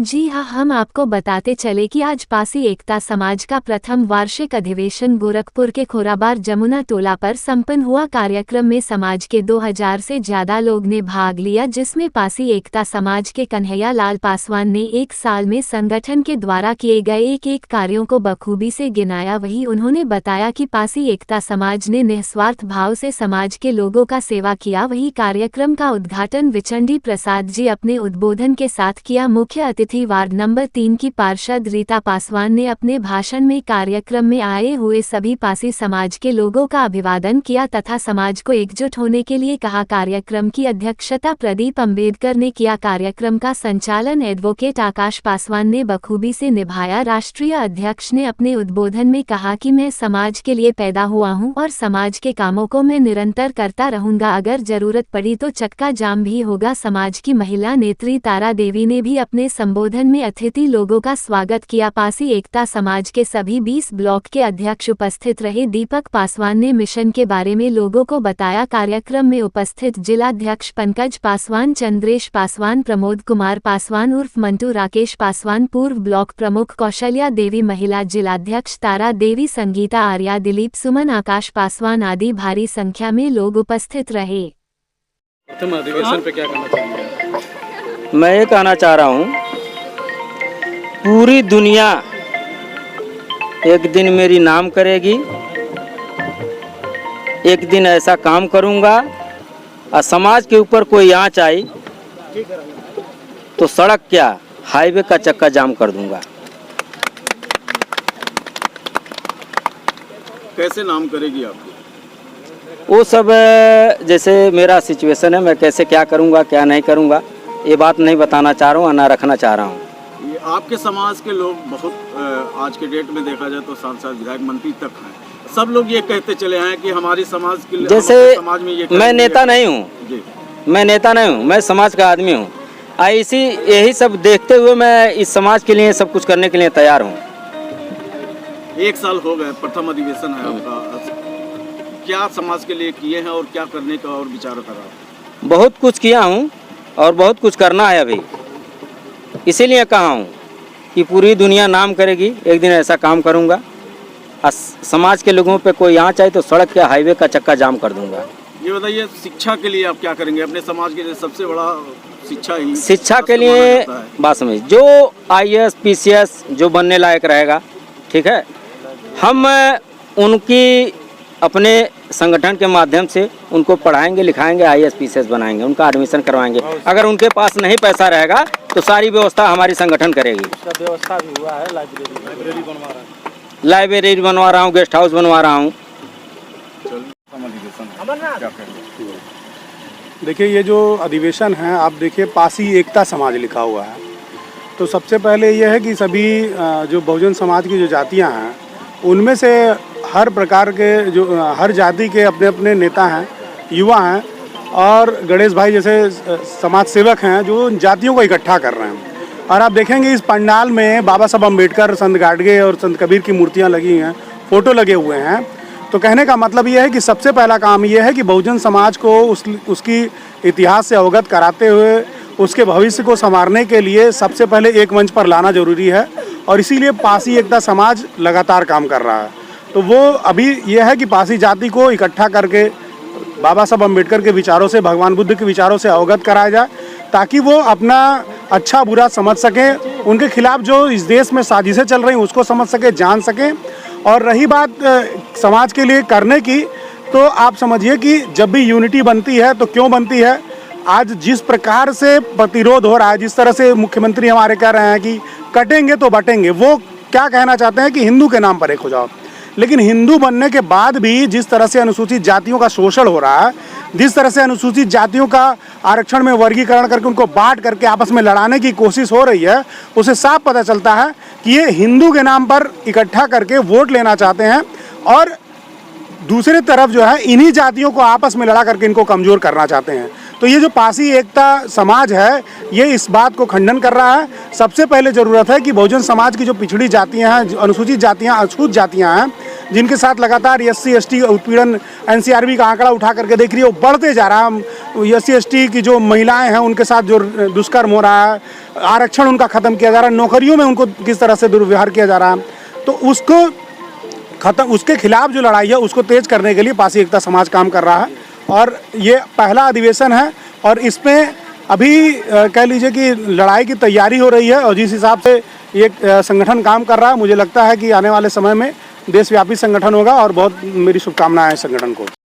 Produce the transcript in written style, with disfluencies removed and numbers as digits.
जी हाँ, हम आपको बताते चले कि आज पासी एकता समाज का प्रथम वार्षिक अधिवेशन गोरखपुर के खोराबार जमुना टोला पर संपन्न हुआ। कार्यक्रम में समाज के 2000 से ज्यादा लोग ने भाग लिया, जिसमें पासी एकता समाज के कन्हैया लाल पासवान ने एक साल में संगठन के द्वारा किए गए एक कार्यों को बखूबी से गिनाया। वहीं उन्होंने बताया कि पासी एकता समाज ने निस्वार्थ भाव से समाज के लोगों का सेवा किया। वहीं कार्यक्रम का उद्घाटन विचंडी प्रसाद जी अपने उद्बोधन के साथ किया। मुख्य अतिथि वार्ड नंबर 3 की पार्षद रीता पासवान ने अपने भाषण में कार्यक्रम में आए हुए सभी पासी समाज के लोगों का अभिवादन किया तथा समाज को एकजुट होने के लिए कहा। कार्यक्रम की अध्यक्षता प्रदीप अंबेडकर ने किया। कार्यक्रम का संचालन एडवोकेट आकाश पासवान ने बखूबी से निभाया। राष्ट्रीय अध्यक्ष ने अपने उद्बोधन में कहा कि मैं समाज के लिए पैदा हुआ हूं और समाज के कामों को मैं निरंतर करता रहूंगा। अगर जरूरत पड़ी तो चक्का जाम भी होगा। समाज की महिला नेत्री तारा देवी ने भी अपने संबोधन में अतिथि लोगों का स्वागत किया। पासी एकता समाज के सभी 20 ब्लॉक के अध्यक्ष उपस्थित रहे। दीपक पासवान ने मिशन के बारे में लोगों को बताया। कार्यक्रम में उपस्थित जिलाध्यक्ष पंकज पासवान, चंद्रेश पासवान, प्रमोद कुमार पासवान उर्फ मंटू, राकेश पासवान, पूर्व ब्लॉक प्रमुख कौशल्या देवी, महिला जिलाध्यक्ष तारा देवी, संगीता आर्या, दिलीप सुमन, आकाश पासवान आदि भारी संख्या में लोग उपस्थित रहे। प्रथम अधिवेशन पे क्या कहना चाहेंगे? मैं ये कहना चाह रहा हूँ, पूरी दुनिया एक दिन मेरी नाम करेगी। एक दिन ऐसा काम करूँगा और समाज के ऊपर कोई आँच आई तो सड़क क्या हाईवे का चक्का जाम कर दूंगा। कैसे नाम करेगी आपको? वो सब जैसे मेरा सिचुएशन है, मैं कैसे क्या करूँगा क्या नहीं करूँगा ये बात नहीं बताना चाह रहा हूँ, ना रखना चाह रहा हूँ। ये आपके समाज के लोग बहुत आज के डेट में देखा जाए तो सांसद, विधायक, मंत्री तक हैं। सब लोग ये कहते चले हैं कि हमारी समाज के जैसे समाज में ये मैं नेता नहीं हूँ, मैं नेता नहीं हूँ, मैं समाज का आदमी हूँ। इसी यही सब देखते हुए मैं इस समाज के लिए सब कुछ करने के लिए तैयार हूँ। 1 साल हो गए, प्रथम अधिवेशन है आपका। क्या समाज के लिए किए हैं और क्या करने का और विचार कर रहा है? बहुत कुछ किया हूँ और बहुत कुछ करना है अभी। इसीलिए कहा हूँ कि पूरी दुनिया नाम करेगी। एक दिन ऐसा काम करूँगा और समाज के लोगों पे कोई आँच आए तो सड़क के हाईवे का चक्का जाम कर दूँगा। ये बताइए, शिक्षा के लिए आप क्या करेंगे? अपने समाज के लिए सबसे बड़ा शिक्षा के लिए बात समझ, जो IAS PCS जो बनने लायक रहेगा, ठीक है, हम उनकी अपने संगठन के माध्यम से उनको पढ़ाएंगे, लिखाएंगे, IAS PCS बनाएंगे, उनका एडमिशन करवाएंगे। अगर उनके पास नहीं पैसा रहेगा तो सारी व्यवस्था हमारी संगठन करेगी। व्यवस्था भी हुआ है, लाइब्रेरी बनवा रहा है, लाइब्रेरी बनवा रहा हूँ, गेस्ट हाउस बनवा रहा हूँ। देखिए, ये जो अधिवेशन है आप देखिए, पासी एकता समाज लिखा हुआ है। तो सबसे पहले ये है कि सभी जो बहुजन समाज की जो जातियां हैं उनमें से हर प्रकार के जो हर जाति के अपने अपने नेता हैं, युवा हैं और गणेश भाई जैसे समाज सेवक हैं जो जातियों को इकट्ठा कर रहे हैं। और आप देखेंगे इस पंडाल में बाबा साहब अम्बेडकर, संत गाडगे और संत कबीर की मूर्तियां लगी हैं, फ़ोटो लगे हुए हैं। तो कहने का मतलब ये है कि सबसे पहला काम ये है कि बहुजन समाज को उसकी इतिहास से अवगत कराते हुए उसके भविष्य को संवारने के लिए सबसे पहले एक मंच पर लाना जरूरी है। और इसीलिए पासी एकता समाज लगातार काम कर रहा है। तो वो अभी यह है कि पासी जाति को इकट्ठा करके बाबा साहब अम्बेडकर के विचारों से, भगवान बुद्ध के विचारों से अवगत कराया जाए ताकि वो अपना अच्छा बुरा समझ सकें, उनके खिलाफ जो इस देश में साजिशें चल रही हैं उसको समझ सकें, जान सकें। और रही बात समाज के लिए करने की, तो आप समझिए कि जब भी यूनिटी बनती है तो क्यों बनती है, आज जिस प्रकार से प्रतिरोध हो रहा है, जिस तरह से मुख्यमंत्री हमारे कह रहे हैं कि कटेंगे तो बटेंगे, वो क्या कहना चाहते हैं कि हिंदू के नाम पर एक हो जाओ। लेकिन हिंदू बनने के बाद भी जिस तरह से अनुसूचित जातियों का शोषण हो रहा है, जिस तरह से अनुसूचित जातियों का आरक्षण में वर्गीकरण करके उनको बांट करके आपस में लड़ाने की कोशिश हो रही है, उसे साफ पता चलता है कि ये हिंदू के नाम पर इकट्ठा करके वोट लेना चाहते हैं और दूसरी तरफ जो है इन्हीं जातियों को आपस में लड़ा करके इनको कमज़ोर करना चाहते हैं। तो ये जो पासी एकता समाज है ये इस बात को खंडन कर रहा है। सबसे पहले ज़रूरत है कि बहुजन समाज की जो पिछड़ी जातियाँ हैं, अनुसूचित जातियाँ, अछूत जातियाँ हैं, जिनके साथ लगातार SC ST उत्पीड़न NCRB का आंकड़ा उठा करके देख रही है, वो बढ़ते जा रहा है। SC ST की जो महिलाएं हैं उनके साथ जो दुष्कर्म हो रहा है, आरक्षण उनका ख़त्म किया जा रहा है, नौकरियों में उनको किस तरह से दुर्व्यवहार किया जा रहा है, तो उसके खिलाफ जो लड़ाई है उसको तेज करने के लिए पासी एकता समाज काम कर रहा है। और ये पहला अधिवेशन है और इसमें अभी कह लीजिए कि लड़ाई की तैयारी हो रही है। और जिस हिसाब से ये संगठन काम कर रहा है, मुझे लगता है कि आने वाले समय में देशव्यापी संगठन होगा और बहुत मेरी शुभकामनाएं हैं संगठन को।